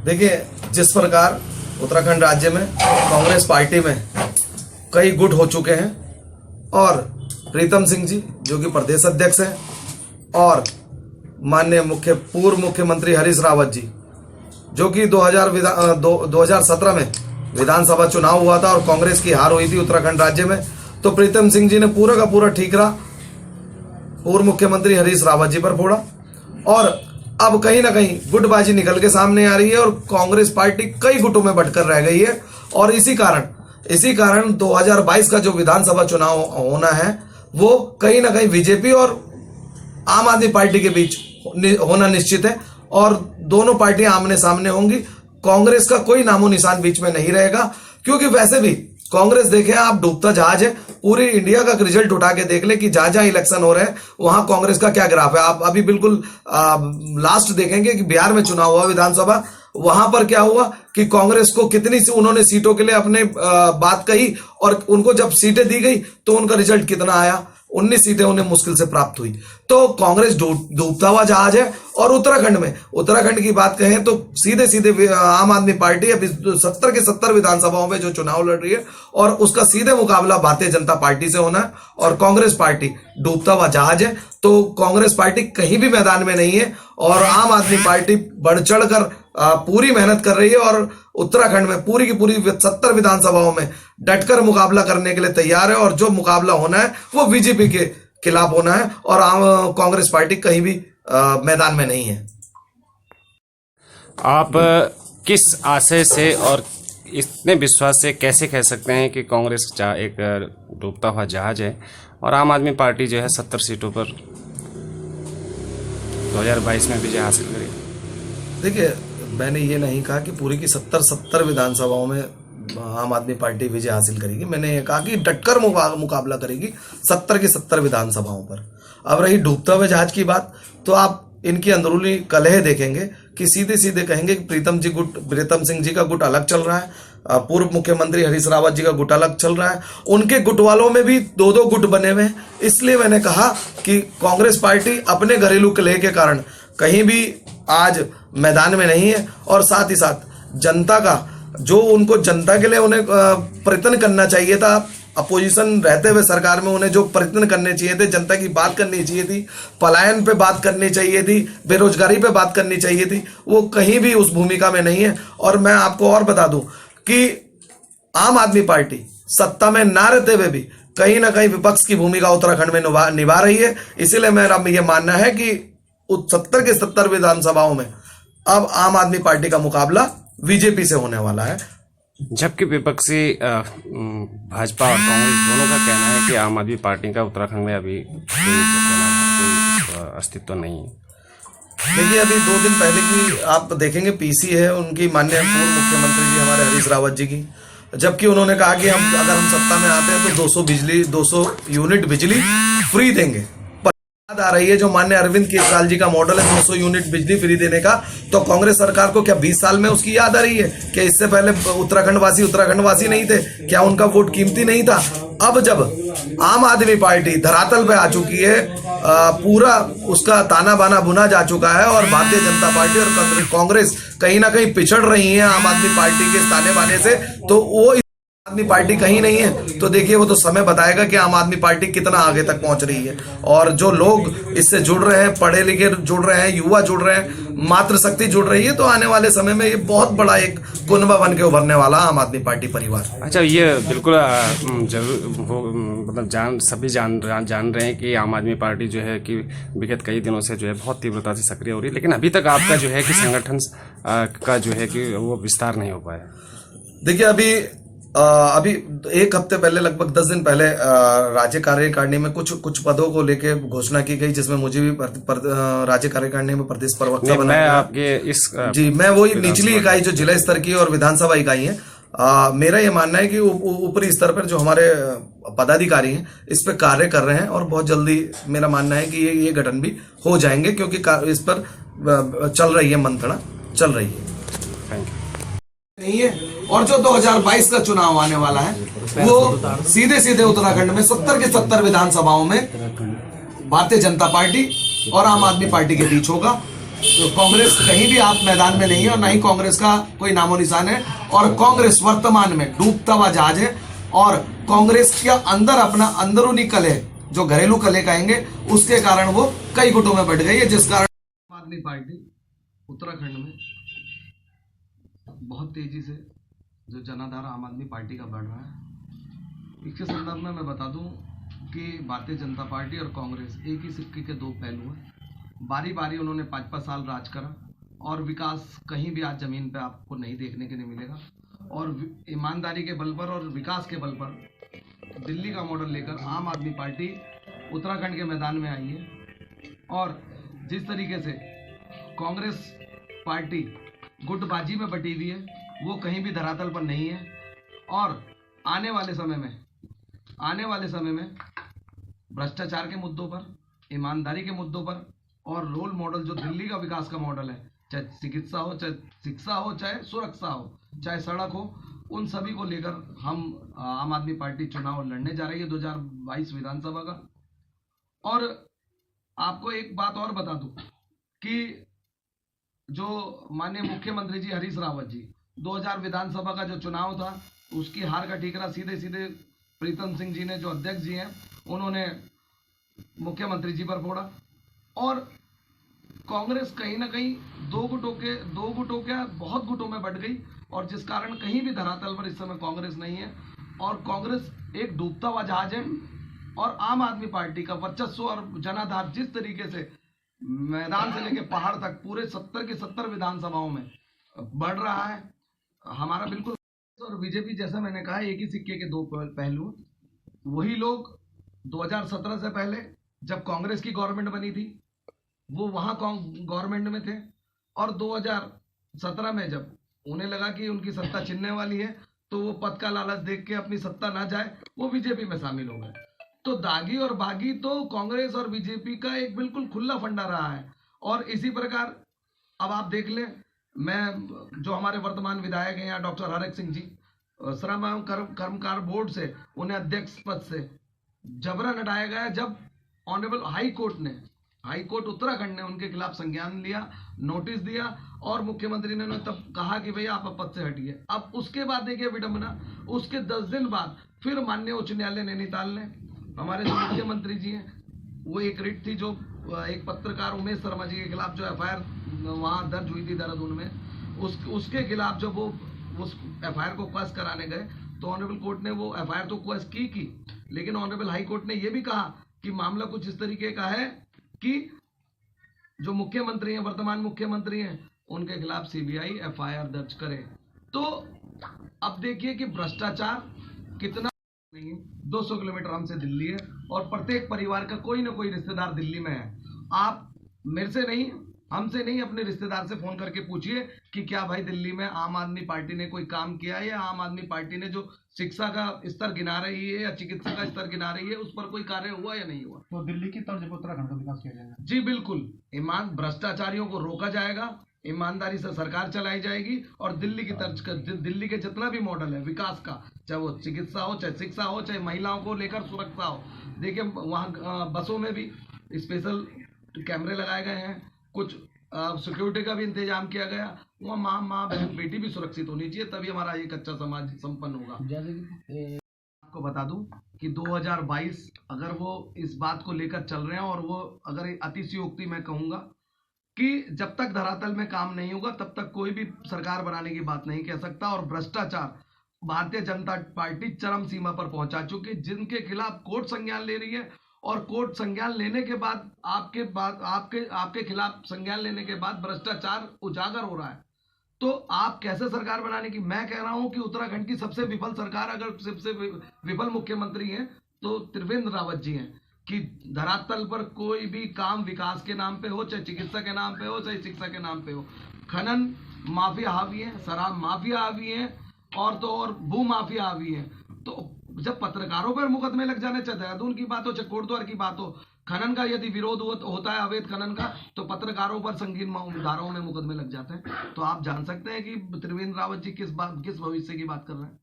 देखिए, जिस प्रकार उत्तराखंड राज्य में कांग्रेस पार्टी में कई गुट हो चुके हैं और प्रीतम सिंह जी जो कि प्रदेश अध्यक्ष हैं और माननीय पूर्व मुख्यमंत्री हरीश रावत जी जो कि 2017 में विधानसभा चुनाव हुआ था और कांग्रेस की हार हुई थी उत्तराखंड राज्य में, तो प्रीतम सिंह जी ने पूरा का पूरा ठीकरा पूर्व मुख्यमंत्री हरीश रावत जी पर फोड़ा और अब कहीं ना कहीं गुटबाजी निकल के सामने आ रही है और कांग्रेस पार्टी कई गुटों में बंटकर रह गई है। और इसी कारण 2022 का जो विधानसभा चुनाव होना है वो कहीं ना कहीं बीजेपी और आम आदमी पार्टी के बीच होना निश्चित है और दोनों पार्टियां आमने सामने होंगी। कांग्रेस का कोई नामो निशान बीच में नहीं रहेगा, क्योंकि वैसे भी कांग्रेस देखे आप डूबता जहाज है। पूरी इंडिया का रिजल्ट उठा के देख ले कि जहां जहां इलेक्शन हो रहे हैं वहां कांग्रेस का क्या ग्राफ है। आप अभी बिल्कुल लास्ट देखेंगे कि बिहार में चुनाव हुआ विधानसभा, वहां पर क्या हुआ कि कांग्रेस को कितनी उन्होंने सीटों के लिए अपने बात कही और उनको जब सीटें दी गई तो उनका रिजल्ट कितना आया, 19 सीटें उन्हें मुश्किल से प्राप्त हुई। तो कांग्रेस डूबता हुआ जहाज है। और उत्तराखंड की बात कहें तो सीधे सीधे आम आदमी पार्टी अभी 70 के 70 विधानसभाओं में जो चुनाव लड़ रही है और उसका सीधे मुकाबला भारतीय जनता पार्टी से होना है और कांग्रेस पार्टी डूबता हुआ जहाज है। तो कांग्रेस पार्टी कहीं भी मैदान में नहीं है और आम आदमी पार्टी बढ़ चढ़ कर पूरी मेहनत कर रही है और उत्तराखंड में पूरी की पूरी 70 विधानसभाओं में डटकर मुकाबला करने के लिए तैयार है और जो मुकाबला होना है वो बीजेपी के खिलाफ होना है और कांग्रेस पार्टी कहीं भी मैदान में नहीं है। आप किस आशय से और इतने विश्वास से कैसे कह सकते हैं कि कांग्रेस एक डूबता हुआ जहाज है और आम आदमी पार्टी जो है 70 सीटों पर 2022 में विजय हासिल करेगी? देखिए, मैंने ये नहीं कहा कि पूरी की 70 विधानसभाओं में आम आदमी पार्टी विजय हासिल करेगी। मैंने ये कहा कि डटकर मुकाबला करेगी 70 की 70 विधानसभाओं पर। अब रही डूबता हुए जहाज की बात, तो आप इनकी अंदरूनी कलह देखेंगे कि सीधे सीधे कहेंगे कि प्रीतम सिंह जी का गुट अलग चल रहा है, पूर्व मुख्यमंत्री हरीश रावत जी का गुट अलग चल रहा है, उनके गुट वालों में भी दो गुट बने हुए हैं। इसलिए मैंने कहा कि कांग्रेस पार्टी अपने घरेलू कलह के कारण कहीं भी आज मैदान में नहीं है और साथ ही साथ जनता का जो उनको जनता के लिए उन्हें प्रयत्न करना चाहिए था, अपोजिशन रहते हुए सरकार में उन्हें जो प्रयत्न करने चाहिए थे, जनता की बात करनी चाहिए थी, पलायन पे बात करनी चाहिए थी, बेरोजगारी पे बात करनी चाहिए थी, वो कहीं भी उस भूमिका में नहीं है। और मैं आपको और बता दूं कि आम आदमी पार्टी सत्ता में ना रहते हुए भी कहीं ना कहीं विपक्ष की भूमिका उत्तराखंड में निभा रही है। इसीलिए मेरा ये मानना है कि 70 के 70 विधानसभाओं में अब आम आदमी पार्टी का मुकाबला बीजेपी से होने वाला है। जबकि विपक्षी भाजपा और कांग्रेस दोनों का कहना है कि आम आदमी पार्टी का उत्तराखंड में अभी कोई अस्तित्व नहीं है। देखिए, अभी 2 दिन पहले की आप देखेंगे पीसी है उनकी माननीय पूर्व मुख्यमंत्री जी हमारे हरीश रावत जी की, जबकि उन्होंने कहा कि अगर हम सत्ता में आते हैं तो 200 यूनिट बिजली फ्री देंगे। याद आ रही है जो माननीय अरविंद केजरीवाल जी का मॉडल है 200 यूनिट बिजली फ्री देने का, तो कांग्रेस सरकार को क्या 20 साल में उसकी याद आ रही है? क्या इससे पहले उत्तराखंड वासी नहीं थे? क्या उनका वोट कीमती नहीं था? अब जब आम आदमी पार्टी धरातल पे आ चुकी है, पूरा उसका ताना बाना बुना जा चुका है और भारतीय जनता पार्टी और कांग्रेस कहीं ना कहीं पिछड़ रही है आम आदमी पार्टी के ताने बाने से, तो वो आदमी पार्टी कहीं नहीं है। तो देखिए, वो तो समय बताएगा कि आम आदमी पार्टी कितना आगे तक पहुंच रही है। और जो लोग इससे जुड़ रहे हैं, पढ़े लिखे जुड़ रहे हैं, युवा जुड़ रहे हैं, मातृशक्ति जुड़ रही है, तो आने वाले समय में ये बहुत बड़ा एक कुनबा बन के उभरने वाला आम आदमी पार्टी परिवार। अच्छा, ये बिल्कुल जरूर मतलब सभी जान रहे हैं कि आम आदमी पार्टी जो है कि विगत कई दिनों से जो है बहुत तीव्रता से सक्रिय हो रही है, लेकिन अभी तक आपका जो है कि संगठन का जो है कि वो विस्तार नहीं हो पाया। देखिए, अभी 1 हफ्ते पहले, लगभग 10 दिन पहले राज्य कार्यकारिणी में कुछ पदों को लेके घोषणा की गई, जिसमें मुझे भी राज्य कार्यकारिणी में प्रदेश प्रवक्ता बनाया गया। जी, मैं वही निचली इकाई जो जिला स्तर की और विधानसभा इकाई है। मेरा ये मानना है कि ऊपरी स्तर पर जो हमारे पदाधिकारी हैं इस पे कार्य कर रहे हैं और बहुत जल्दी मेरा मानना है कि ये गठन भी हो जाएंगे, क्योंकि इस पर चल रही है मंत्रणा चल रही है। Thank you. नहीं है। और जो 2022 का चुनाव आने वाला है वो सीधे सीधे उत्तराखंड में 70 के 70 विधानसभाओं में भारतीय जनता पार्टी और आम आदमी पार्टी के बीच होगा। तो कांग्रेस कहीं भी आप मैदान में नहीं है और ना ही कांग्रेस का कोई नामो निशान है। और कांग्रेस वर्तमान में डूबता हुआ जहाज है और कांग्रेस के अंदर अपना अंदरूनी कलह, जो घरेलू कलह कहेंगे, उसके कारण वो कई गुटों में बढ़ गई है, जिस कारण आम आदमी पार्टी उत्तराखंड में बहुत तेजी से जो जनाधार आम आदमी पार्टी का बढ़ रहा है। इसके संदर्भ में मैं बता दूं कि भारतीय जनता पार्टी और कांग्रेस एक ही सिक्के के दो पहलू हैं। बारी बारी उन्होंने 5-5 साल राज करा और विकास कहीं भी आज जमीन पे आपको नहीं देखने के नहीं मिलेगा। और ईमानदारी के बल पर और विकास के बल पर दिल्ली का मॉडल लेकर आम आदमी पार्टी उत्तराखंड के मैदान में आई है। और जिस तरीके से कांग्रेस पार्टी गुटबाजी में बटी हुई है, वो कहीं भी धरातल पर नहीं है। और आने वाले समय में भ्रष्टाचार के मुद्दों पर, ईमानदारी के मुद्दों पर और रोल मॉडल जो दिल्ली का विकास का मॉडल है, चाहे चिकित्सा हो, चाहे शिक्षा हो, चाहे सुरक्षा हो, चाहे सड़क हो, उन सभी को लेकर हम आम आदमी पार्टी चुनाव लड़ने जा रही है 2022 विधानसभा का। और आपको एक बात और बता दूं कि जो माननीय मुख्यमंत्री जी हरीश रावत जी 2000 विधानसभा का जो चुनाव था, उसकी हार का ठीकरा सीधे सीधे प्रीतम सिंह जी ने, जो अध्यक्ष जी हैं, उन्होंने मुख्यमंत्री जी पर फोड़ा। और कांग्रेस कहीं ना कहीं दो गुटों के बहुत गुटों में बढ़ गई और जिस कारण कहीं भी धरातल पर इस समय कांग्रेस नहीं है और कांग्रेस एक डूबता हुआ जहाज है। और आम आदमी पार्टी का वर्चस्व और जनाधार जिस तरीके से मैदान से लेकर पहाड़ तक पूरे 70 की 70 विधानसभाओं में बढ़ रहा है, हमारा बिल्कुल। और बीजेपी, जैसा मैंने कहा, एक ही सिक्के के दो पहलू। वही लोग 2017 से पहले जब कांग्रेस की गवर्नमेंट बनी थी, वो वहां गवर्नमेंट में थे और 2017 में जब उन्हें लगा कि उनकी सत्ता छिनने वाली है, तो वो पद का लालच देख के अपनी सत्ता ना जाए, वो बीजेपी में शामिल हो गए। तो दागी और बागी तो कांग्रेस और बीजेपी का एक बिल्कुल खुला फंडा रहा है। और इसी प्रकार अब आप देख लें, मैं जो हमारे वर्तमान विधायक हैं यहाँ डॉक्टर हरक सिंह जी, श्रम एवं कर्मकार बोर्ड से उन्हें अध्यक्ष पद से जबरन हटाया गया, जब ऑनरेबल हाई कोर्ट उत्तराखंड ने उनके खिलाफ संज्ञान लिया, नोटिस दिया और मुख्यमंत्री ने तब कहा कि भैया आप पद से हटिए। अब उसके बाद देखिए विडंबना, उसके 10 दिन बाद फिर माननीय उच्च न्यायालय नैनीताल ने, हमारे जो मुख्यमंत्री जी हैं, वो एक रिट थी जो एक पत्रकार उमेश शर्मा जी के खिलाफ जो एफआईआर वहां दर्ज हुई थी देहरादून में, उसके खिलाफ जब वो उस एफआईआर को क्वेश्चन कराने गए, तो ऑनरेबल कोर्ट ने वो एफआईआर तो क्वेश्चन की, लेकिन ऑनरेबल हाई कोर्ट ने ये भी कहा कि मामला कुछ इस तरीके का है कि जो मुख्यमंत्री हैं, वर्तमान मुख्यमंत्री हैं, उनके खिलाफ सीबीआई एफआईआर दर्ज करे। तो अब देखिए कि भ्रष्टाचार कितना नहीं है। 200 किलोमीटर हमसे दिल्ली है और प्रत्येक परिवार का कोई ना कोई रिश्तेदार दिल्ली में है। आप मेरे से नहीं, हमसे नहीं, अपने रिश्तेदार से फोन करके पूछिए कि क्या भाई दिल्ली में आम आदमी पार्टी ने कोई काम किया है, या आम आदमी पार्टी ने जो शिक्षा का स्तर गिना रही है या चिकित्सा का स्तर गिना रही है, उस पर कोई कार्य हुआ या नहीं हुआ। तो दिल्ली की तर्ज पर उत्तराखंड का विकास किया जाएगा। जी बिल्कुल, भ्रष्टाचारियों को रोका जाएगा, ईमानदारी से सरकार चलाई जाएगी और दिल्ली की तर्ज का, दिल्ली के जितना भी मॉडल है विकास का, चाहे वो चिकित्सा हो, चाहे शिक्षा हो, चाहे महिलाओं को लेकर सुरक्षा हो। देखिए वहाँ बसों में भी स्पेशल कैमरे लगाए गए हैं, कुछ सिक्योरिटी का भी इंतजाम किया गया। वहाँ माँ बहन बेटी भी सुरक्षित होनी चाहिए, तभी हमारा ये कच्चा समाज संपन्न होगा। आपको बता दूं कि 2022 अगर वो इस बात को लेकर चल रहे हैं और वो अगर अतिशयोक्ति मैं कहूंगा कि जब तक धरातल में काम नहीं होगा तब तक कोई भी सरकार बनाने की बात नहीं कह सकता। और भ्रष्टाचार भारतीय जनता पार्टी चरम सीमा पर पहुंचा चुकी, जिनके खिलाफ कोर्ट संज्ञान ले रही है और कोर्ट संज्ञान लेने के बाद आपके खिलाफ संज्ञान लेने के बाद भ्रष्टाचार उजागर हो रहा है। तो आप कैसे सरकार बनाने की, मैं कह रहा हूं कि उत्तराखंड की सबसे विफल सरकार, अगर सबसे विफल मुख्यमंत्री हैं तो त्रिवेंद्र रावत जी हैं, कि धरातल पर कोई भी काम विकास के नाम पे हो, चाहे चिकित्सा के नाम पे हो, चाहे शिक्षा के नाम पे हो, खनन माफिया हावी है, शराब माफिया हावी है और तो और भू माफिया हावी है। तो जब पत्रकारों पर मुकदमे लग जाने, चाहे देहरादून की बात हो, चाहे कोटद्वार की बात हो, खनन का यदि विरोध होता है अवैध खनन का, तो पत्रकारों पर संगीन धाराओं में मुकदमे लग जाते हैं। तो आप जान सकते हैं कि त्रिवेंद्र रावत जी किस भविष्य की बात कर रहे हैं।